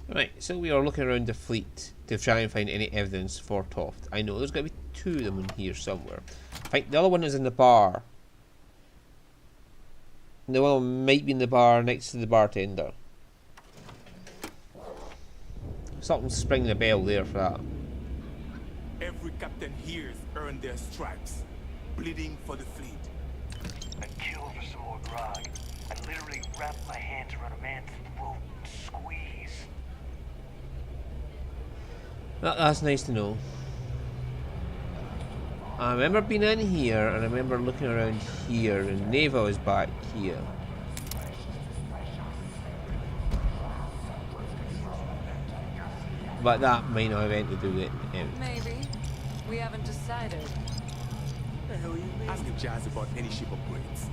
Right, so we are looking around the fleet to try and find any evidence for Toft. I know there's got to be two of them in here somewhere. I think the other one is in the bar. The other one might be in the bar next to the bartender. Something's springing a bell there for that. Every captain here's earned their stripes, bleeding for the fleet. I killed for some more grog. I literally wrapped my hands around a man's throat and squeeze. That's nice to know. I remember being in here, and I remember looking around here, and Neva was back here. But that might not have anything to do with it. Maybe. We haven't decided. What the hell you mean? Ask Jazz about any ship upgrades.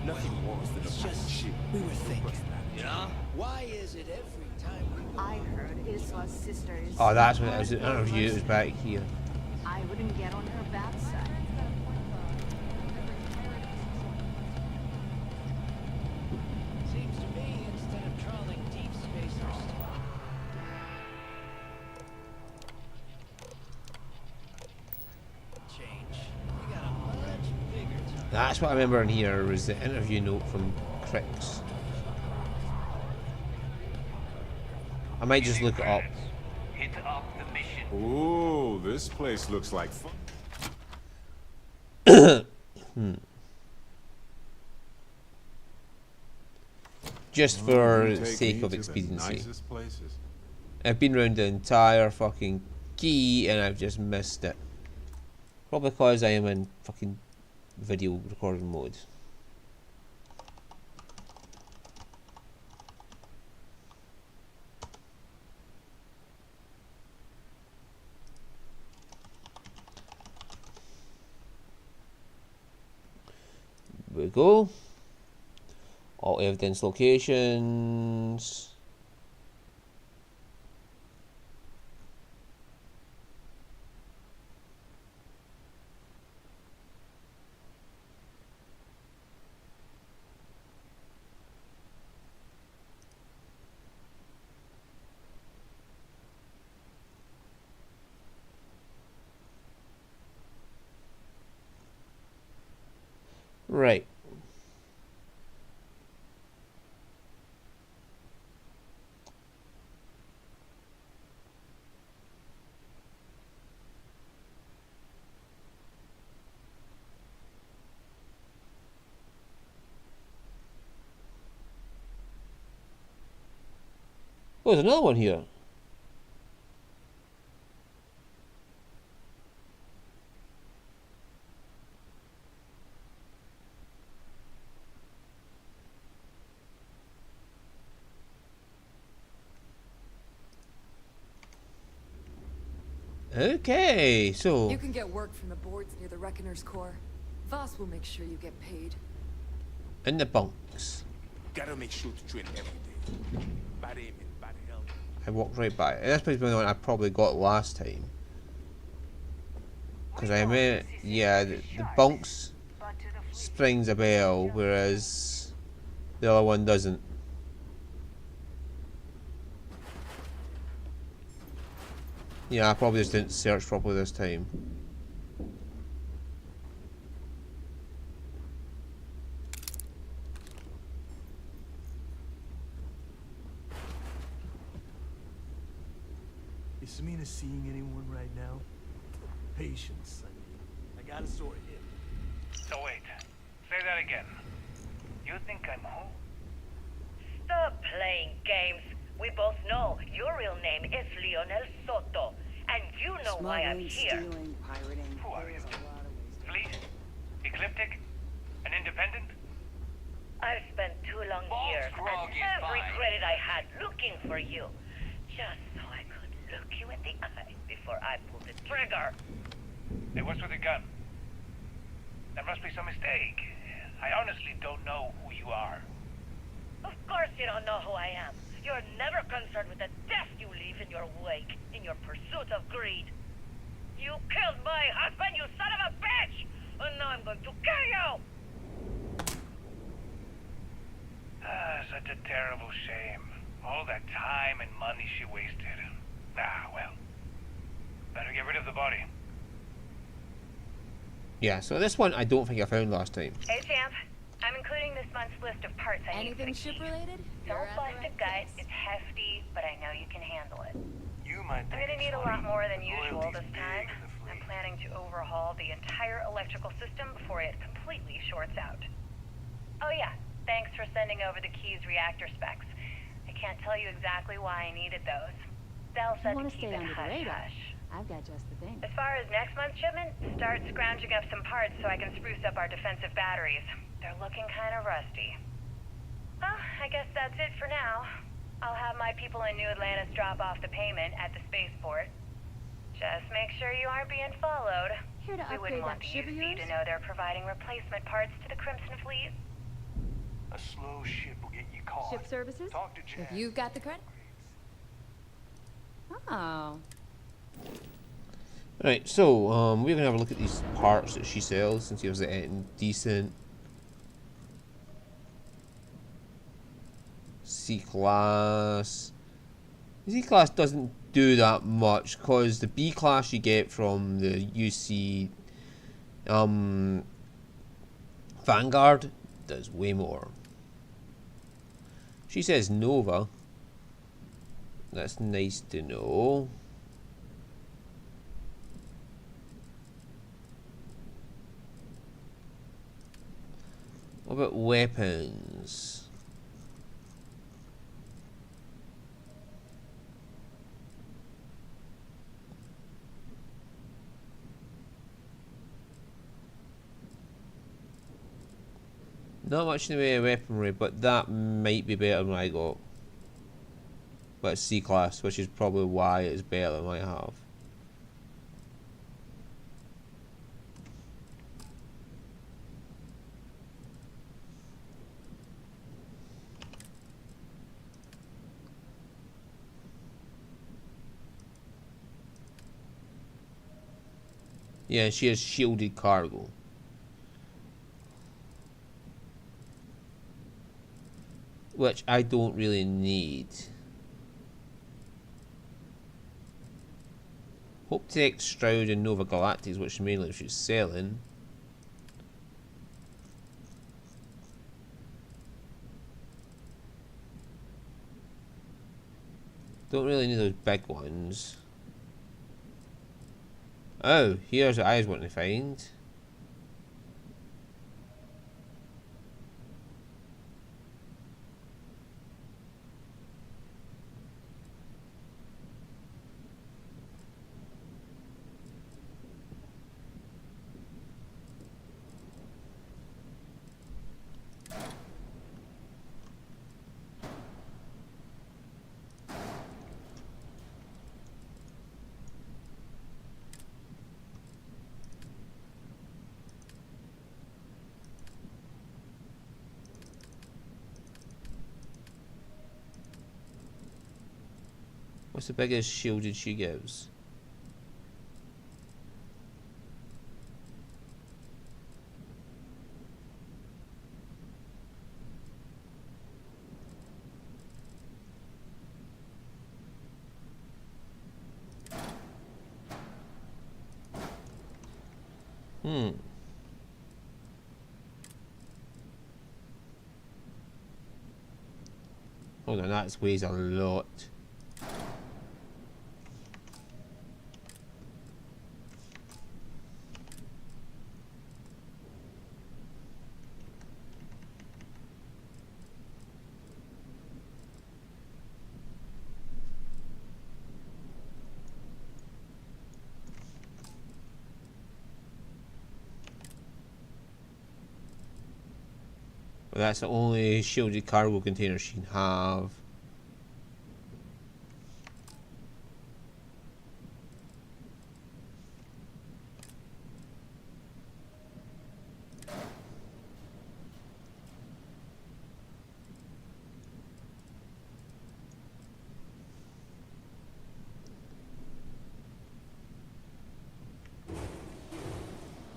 Nothing worse than a just ship. We were thinking, you know? Why is it every time we... I heard Iswa's sister is... Oh, that's what it was. The interview, it was back here. I wouldn't get on her bad side. Seems to me, instead of trawling deep spacers... Change. We got a much bigger target. That's what I remember in here was the interview note from Crix. I might just look it up. Hit up the mission. Ooh, this place looks like fun. Just for Take sake me of to the expediency. nicest places. I've been around the entire fucking key and I've just missed it. Probably because I am in fucking video recording mode. There we go. All evidence locations. Right. Oh, there's another one here. Okay, so You can get work from the boards near the Reckoner's Core. Voss will make sure you get paid. in the bunks. Gotta make sure to train every day. Bad aiming, bad health. I walked right by it. And that's probably the one I probably got last time. Because I mean, yeah, the bunks springs a bell, whereas the other one doesn't. Yeah, I probably just didn't search properly this time. Is Samina seeing anyone right now? Patience, I mean. I gotta sort it. So wait, say that again. You think I'm who? Stop playing games. We both know your real name is Lionel Soto, and you know why I'm here. Stealing, pirating. Who are There's you? a lot of ways. Fleet? Ecliptic? An independent? I've spent 2 long False years grog and is every fine. credit I had looking for you, just so I could look you in the eye before I pulled the trigger. Hey, what's with the gun? There must be some mistake. I honestly don't know who you are. Of course you don't know who I am. You're never concerned with the death you leave in your wake, in your pursuit of greed. You killed my husband, you son of a bitch! And now I'm going to kill you! Ah, such a terrible shame. All that time and money she wasted. Ah, well. Better get rid of the body. Yeah, so this one I don't think I found last time. Hey, champ. I'm including this month's list of parts I need for Anything the ship key. related? No You're at the plastic right gut. place. It's hefty, but I know you can handle it. You might I'm think gonna it's need a funny. lot more than usual Loyalty's this big time. in the I'm fleet. planning to overhaul the entire electrical system before it completely shorts out. Oh yeah, thanks for sending over the key's reactor specs. I can't tell you exactly why I needed those. They'll You set want to to keep stay it under the radar. hush-hush. I've got just the thing. As far as next month's shipment, start scrounging up some parts so I can spruce up our defensive batteries. They're looking kind of rusty. Well, I guess that's it for now. I'll have my people in New Atlantis drop off the payment at the spaceport. Just make sure you aren't being followed. Here to We upgrade wouldn't want that the ship of UC yours? to know they're providing replacement parts to the Crimson Fleet. A slow ship will get you caught. Ship services? Talk to Jack. If you've got the credit. Oh. Right, so we're gonna have a look at these parts that she sells and see if there's anything decent. C-Class. Z-Class doesn't do that much because the B-Class you get from the UC Vanguard does way more. She says Nova. That's nice to know. What about weapons? Not much in the way of weaponry, but that might be better than what I got. But it's C-Class, which is probably why it's better than what I have. Yeah, she has shielded cargo. Which I don't really need. Hope Tech, Stroud and Nova Galactics, which mainly she's selling. Don't really need those big ones. Oh, here's what I was wanting to find. What's the biggest shielded she gives? Hold on, that weighs a lot. Well, that's the only shielded cargo container she can have.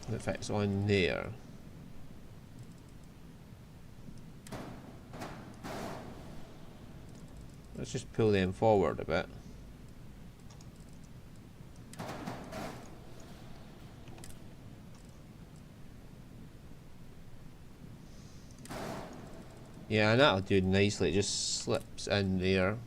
That fits on there. Let's just pull them forward a bit. Yeah, and that'll do nicely. It just slips in there.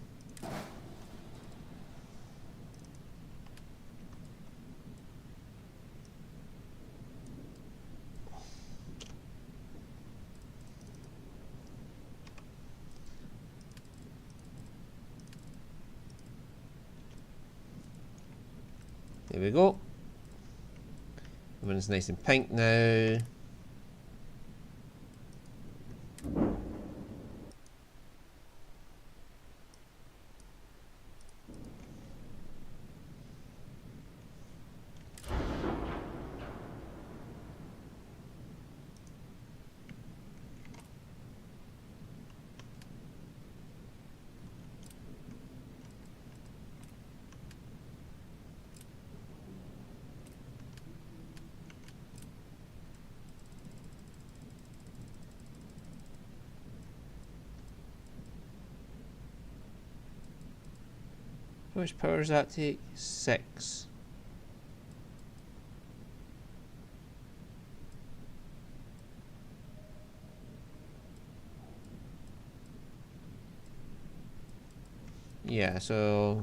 There we go. Everyone's nice and pink now. How much power does that take? 6. Yeah, so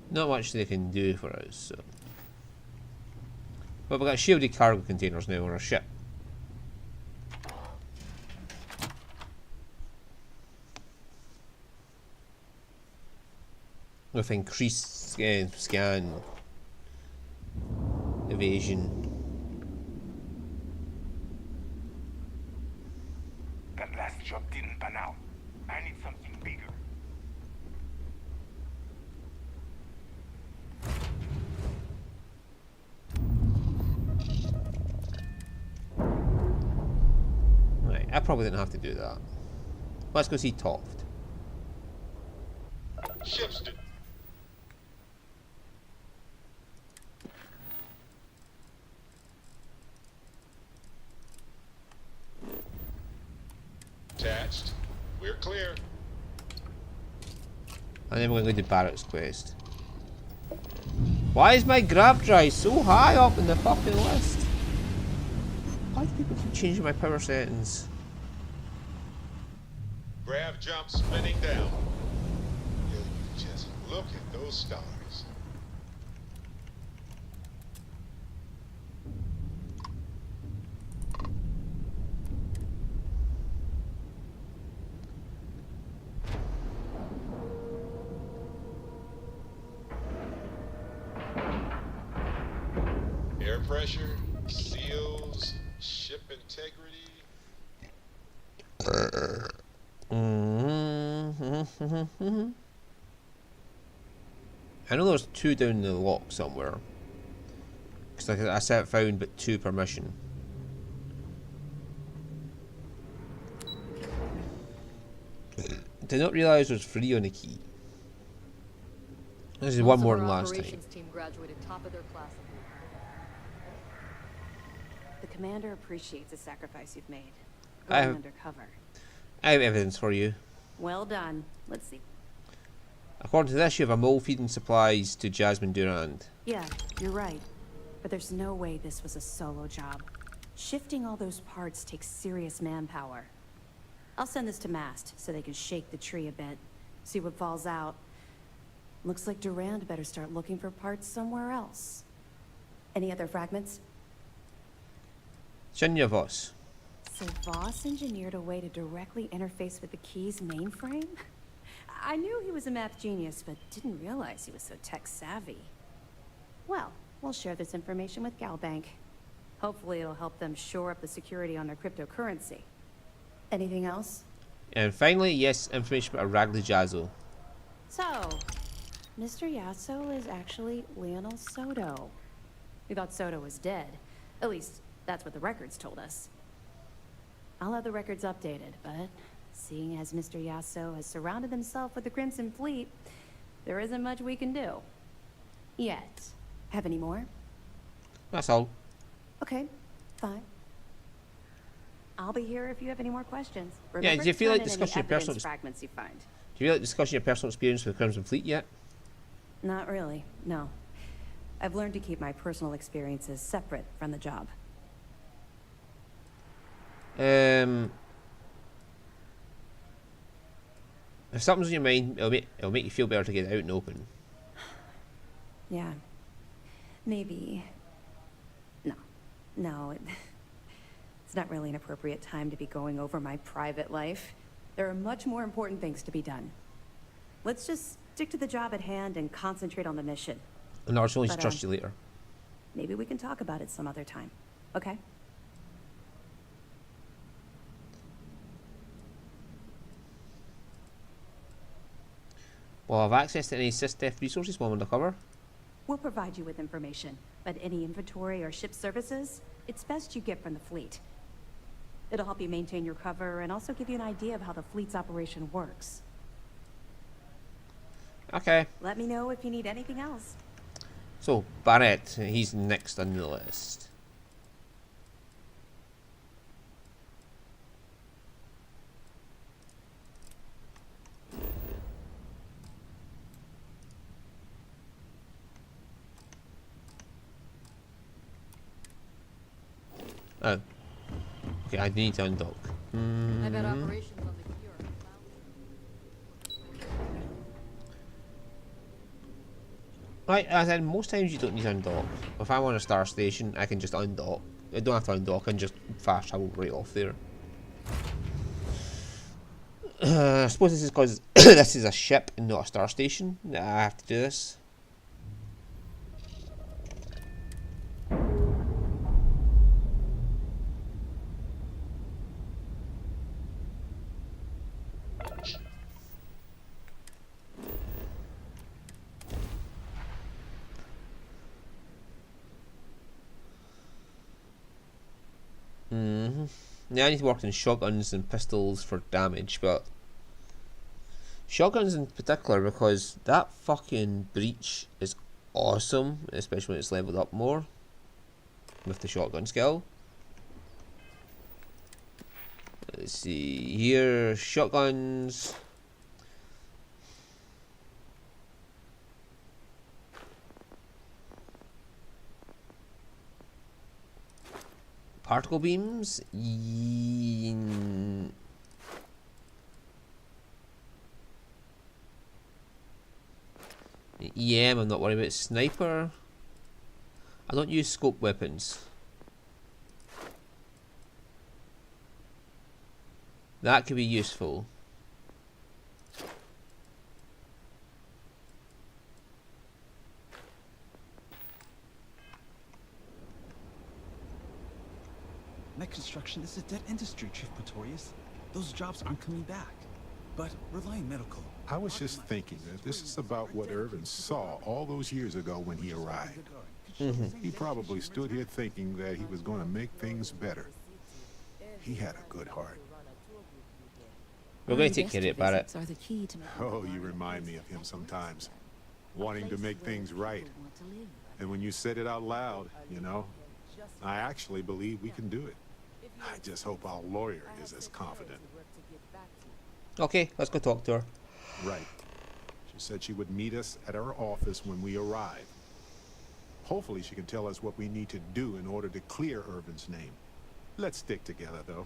not much they can do for us, so. But we've got shielded cargo containers now on our ship. With increased scan evasion. That last job didn't pan out. I need something bigger. Right, I probably didn't have to do that. Let's go see Toft. Ships attached. We're clear. And then we're going to do Barrett's quest. Why is my grab drive so high up in the fucking list? Why do people keep changing my power settings? Grav jump spinning down. You just look at those stars. Air pressure, seals, ship integrity. I know there's 2 down in the lock somewhere. Because like I said, found but 2 per mission. Did not realise there was 3 on the key. This is one more than last time. Team graduated top of their class. The commander appreciates the sacrifice you've made. I Going have- undercover. I have evidence for you. Well done. Let's see. According to this, you have a mole feeding supplies to Jasmine Durand. Yeah, you're right. But there's no way this was a solo job. Shifting all those parts takes serious manpower. I'll send this to Mast so they can shake the tree a bit, see what falls out. Looks like Durand better start looking for parts somewhere else. Any other fragments? Shinya Voss. So Voss engineered a way to directly interface with the key's mainframe? I knew he was a math genius, but didn't realize he was so tech-savvy. Well, we'll share this information with Galbank. Hopefully it'll help them shore up the security on their cryptocurrency. Anything else? And finally, yes, information about Ragley Jazzo. So, Mr. Yasso is actually Lionel Soto. We thought Soto was dead. At least, That's what the records told us. I'll have the records updated, but seeing as Mr. Yasso has surrounded himself with the Crimson Fleet, there isn't much we can do. Yet. Have any more? That's all. Okay, fine. I'll be here if you have any more questions. Yeah, Remember do you to feel turn like in any discussing your personal evidence fragments you find? Do you feel like discussing your personal experience with the Crimson Fleet yet? Not really, no. I've learned to keep my personal experiences separate from the job. If something's on your mind, it'll make you feel better to get it out and open. Yeah. Maybe. No, it's not really an appropriate time to be going over my private life. There are much more important things to be done. Let's just stick to the job at hand and concentrate on the mission. And I'll only But, trust you later. Maybe we can talk about it some other time, okay? Will I have access to any SysDef resources while I'm undercover? We'll provide you with information, but any inventory or ship services, it's best you get from the fleet. It'll help you maintain your cover and also give you an idea of how the fleet's operation works. Okay. Let me know if you need anything else. So, Barrett, he's next on the list. Oh. Okay, I need to undock. I bet operations on the key are Right, as in most times you don't need to undock. If I'm on a star station, I can just undock. I don't have to undock, I can just fast travel right off there. I suppose this is because this is a ship and not a star station that I have to do this. Yeah, I need to work on shotguns and pistols for damage, but shotguns in particular because that fucking breach is awesome, especially when it's leveled up more with the shotgun skill. Let's see here, shotguns. Particle beams? EM, I'm not worried about. Sniper? I don't use scope weapons. That could be useful. Net construction is a dead industry, Chief Pretorius. Those jobs aren't coming back. But Reliant Medical... I was just thinking that this is about what Irvin saw all those years ago when he arrived. He probably stood here thinking that he was going to make things better. He had a good heart. We're going to take care of it, Barrett. Oh, you remind me of him sometimes. Wanting to make things right. And when you said it out loud, you know, I actually believe we can do it. I just hope our lawyer is as confident. Okay, let's go talk to her. Right. She said she would meet us at our office when we arrive. Hopefully she can tell us what we need to do in order to clear Irvin's name. Let's stick together, though.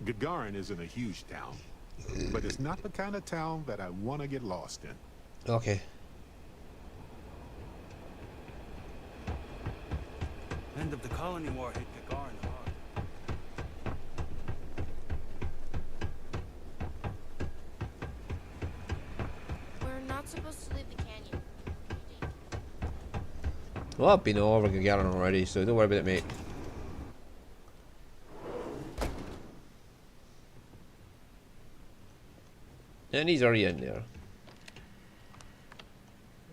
Gagarin isn't a huge town, but it's not the kind of town that I want to get lost in. Okay. End of the colony war hit Gagarin hard. We're not supposed to leave the canyon. Well, I've been over Gagarin already, so don't worry about it, mate. And he's already in there.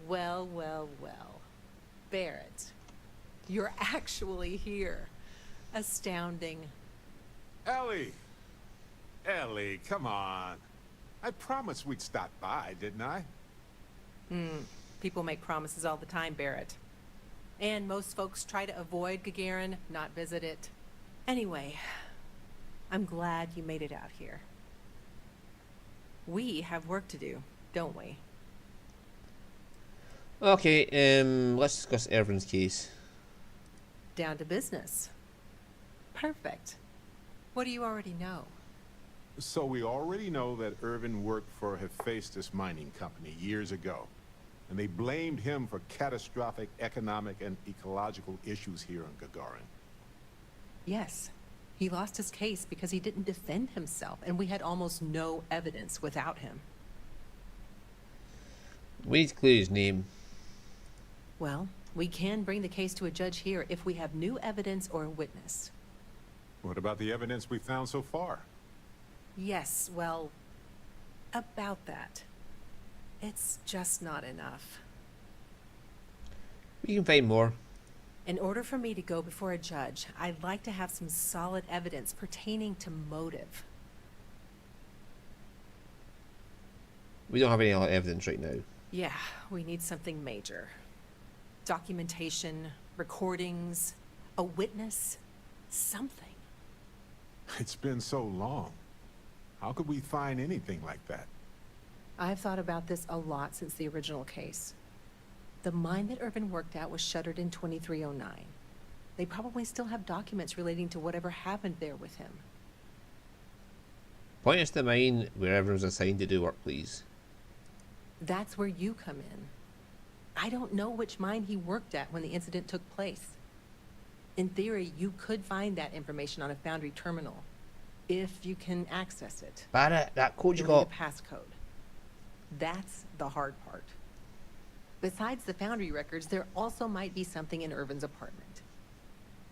Well. Barrett, you're actually here. Astounding. Ellie! Ellie, come on. I promised we'd stop by, didn't I? People make promises all the time, Barrett. And most folks try to avoid Gagarin, not visit it. Anyway, I'm glad you made it out here. We have work to do, don't we? Okay, let's discuss Irvin's case. Down to business. Perfect. What do you already know? So we already know that Irvin worked for Hephaestus Mining Company years ago. And they blamed him for catastrophic economic and ecological issues here on Gagarin. Yes. He lost his case because he didn't defend himself, and we had almost no evidence without him. We need to clear his name. Well, we can bring the case to a judge here if we have new evidence or a witness. What about the evidence we found so far? Yes, well, about that. It's just not enough. We can find more. In order for me to go before a judge, I'd like to have some solid evidence pertaining to motive. We don't have any other evidence right now. Yeah, we need something major. Documentation, recordings, a witness, something. It's been so long. How could we find anything like that? I've thought about this a lot since the original case. The mine that Irvin worked at was shuttered in 2309. They probably still have documents relating to whatever happened there with him. Point us to the mine where everyone's assigned to do work, please. That's where you come in. I don't know which mine he worked at when the incident took place. In theory, you could find that information on a foundry terminal, if you can access it. Barrett, that code you You'll got. need a passcode. That's the hard part. Besides the foundry records, there also might be something in Irvin's apartment.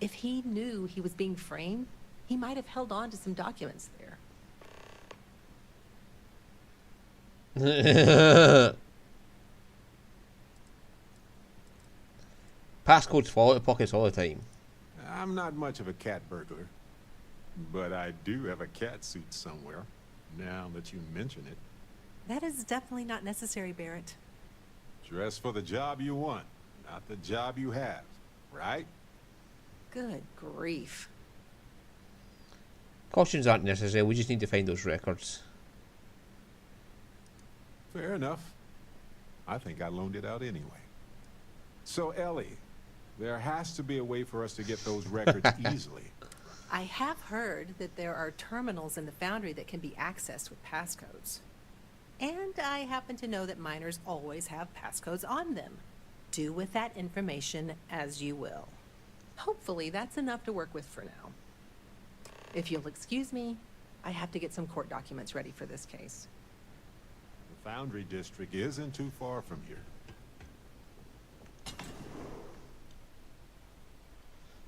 If he knew he was being framed, he might have held on to some documents there. Passcodes fall out of pockets all the time. I'm not much of a cat burglar, but I do have a cat suit somewhere, now that you mention it. That is definitely not necessary, Barrett. Dress for the job you want, not the job you have, right? Good grief. Cautions aren't necessary, we just need to find those records. Fair enough. I think I loaned it out anyway. So, Ellie, there has to be a way for us to get those records easily. I have heard that there are terminals in the foundry that can be accessed with passcodes. And I happen to know that miners always have passcodes on them. Do with that information as you will. Hopefully that's enough to work with for now. If you'll excuse me, I have to get some court documents ready for this case. The Foundry District isn't too far from here.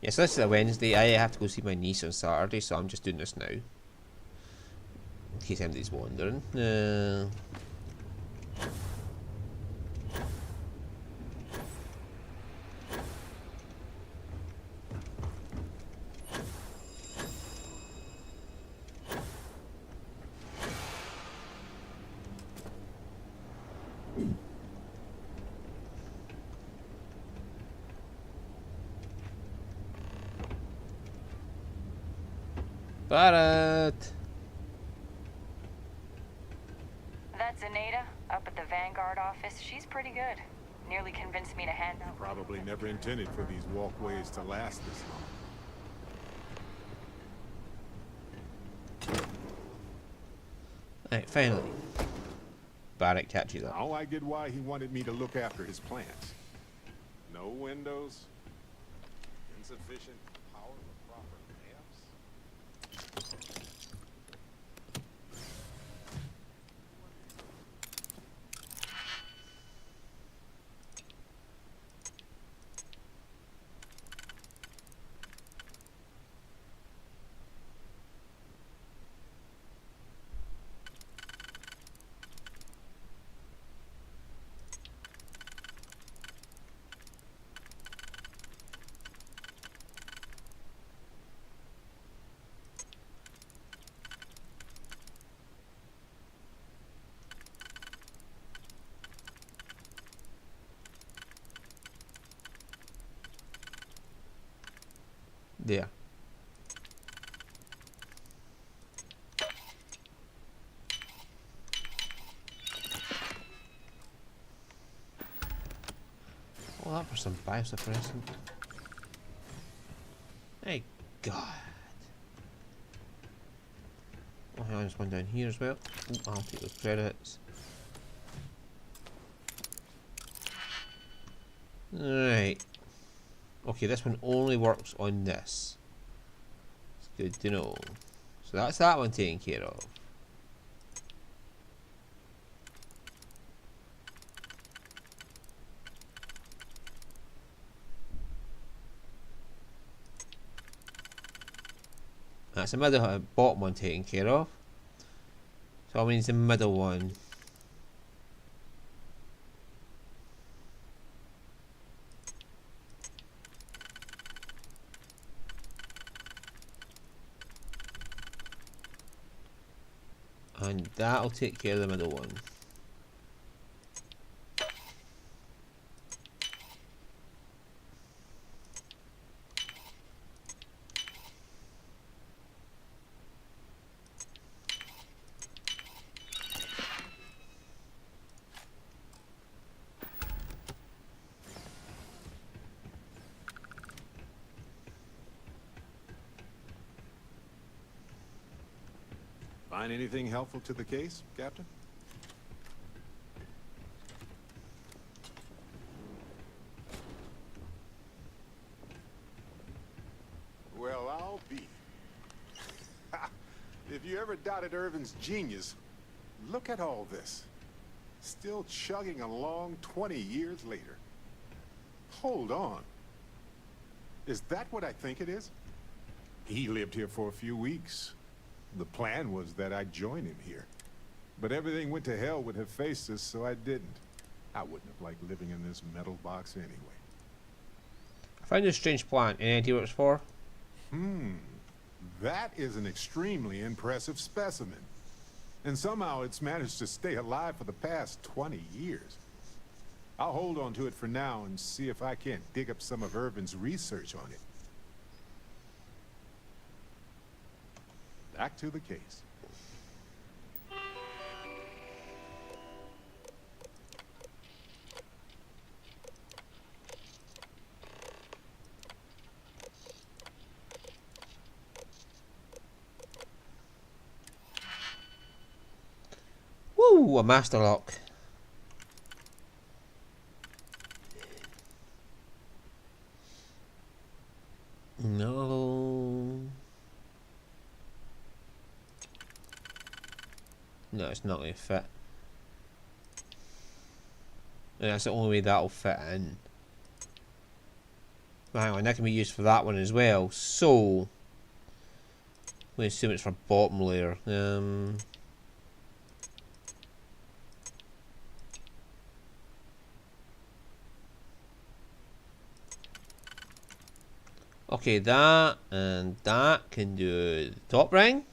Yes, this is a Wednesday. I have to go see my niece on Saturday, so I'm just doing this now. In case anybody's wondering. Barrett! That's Anita, up at the Vanguard office. She's pretty good. Nearly convinced me to hand out. Probably never intended for these walkways to last this long. Right, finally. Barrett catches up. Now I get why he wanted me to look after his plants. No windows, insufficient power for proper lamps. There. Oh, that for some biosuppressant. Hey, God. Oh, hang on, there's one down here as well. Ooh, I'll take those credits. Right. Okay, this one only works on this. It's good to know. So that's that one taken care of. That's the middle bottom one taken care of. So that means the middle one. And that'll take care of the middle one. Find anything helpful to the case, Captain? Well, I'll be. If you ever doubted Irvin's genius, look at all this. Still chugging along 20 years later. Hold on. Is that what I think it is? He lived here for a few weeks. The plan was that I'd join him here. But everything went to hell with Hephaestus, so I didn't. I wouldn't have liked living in this metal box anyway. I found a strange plant. Any idea what it's for? That is an extremely impressive specimen. And somehow it's managed to stay alive for the past 20 years. I'll hold on to it for now and see if I can't dig up some of Irvin's research on it. Back to the case. Woo! A master lock. No. No, it's not going to fit. And that's the only way that'll fit in. But hang on, that can be used for that one as well. So, we assume it's for bottom layer. Okay, that and that can do the top ring.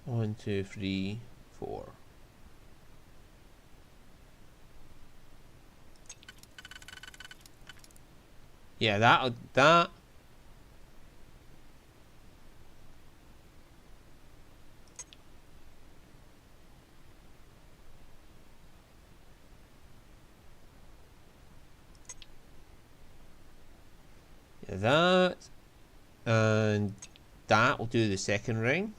One, two, three, four. Yeah, that. Yeah, that. And that will do the second ring.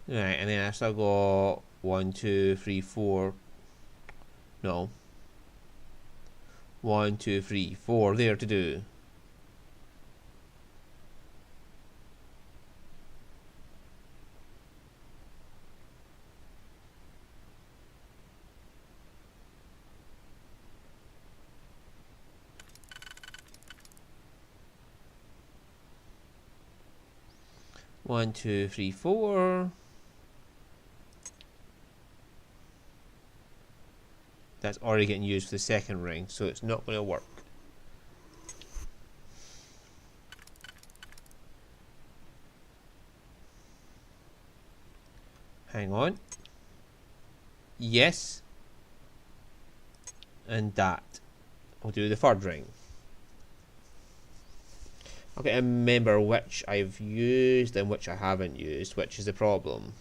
Right, and then I still got 1, 2, 3, 4. No. 1, 2, 3, 4 there to do. One, two, three, four. That's already getting used for the second ring, so it's not going to work. Hang on. Yes. And that. I'll do the third ring. I've got to remember which I've used and which I haven't used, which is the problem.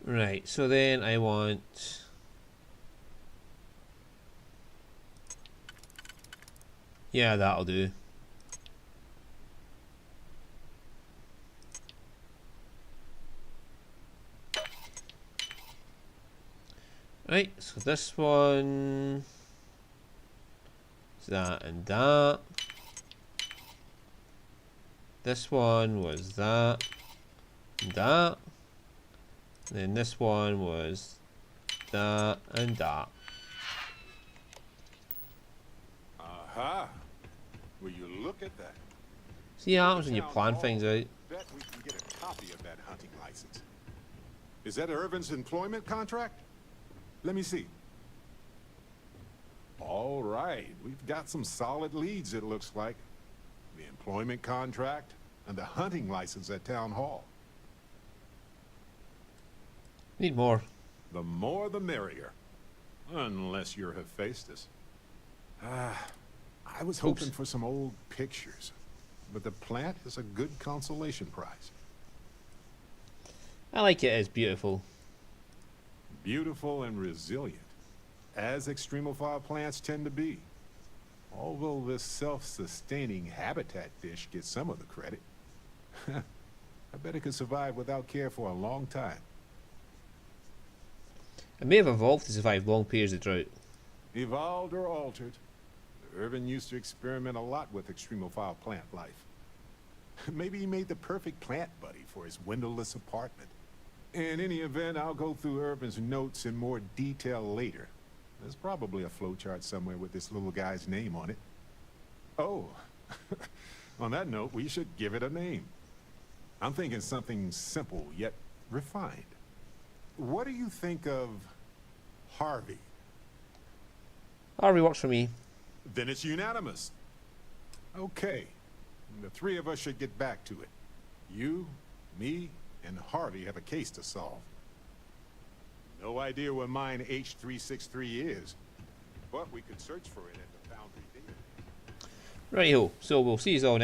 Right, so then I want... Yeah, that'll do. Right, so this one is that and that. This one was that and that. And then this one was that and that. Aha! Will you look at that? See what happens when you plan things out. Bet we can get a copy of that hunting license. Is that Irvin's employment contract? Let me see. All right, we've got some solid leads, it looks like. The employment contract and the hunting license at Town Hall. Need more. The more the merrier. Unless you're Hephaestus. I was hoping for some old pictures, but the plant is a good consolation prize. I like it as beautiful. Beautiful and resilient, as extremophile plants tend to be. Although this self-sustaining habitat dish gets some of the credit. I bet it could survive without care for a long time. It may have evolved to survive long periods of drought. Evolved or altered. Irvin used to experiment a lot with extremophile plant life. Maybe he made the perfect plant buddy for his windowless apartment. In any event, I'll go through Irvin's notes in more detail later. There's probably a flowchart somewhere with this little guy's name on it. Oh, on that note, we should give it a name. I'm thinking something simple yet refined. What do you think of Harvey? Harvey works for me. Then it's unanimous. Okay, the three of us should get back to it. You, me, and Harvey have a case to solve. No idea where mine H363 is, but we could search for it at the Foundry database. Righty-ho, so we'll see you all next.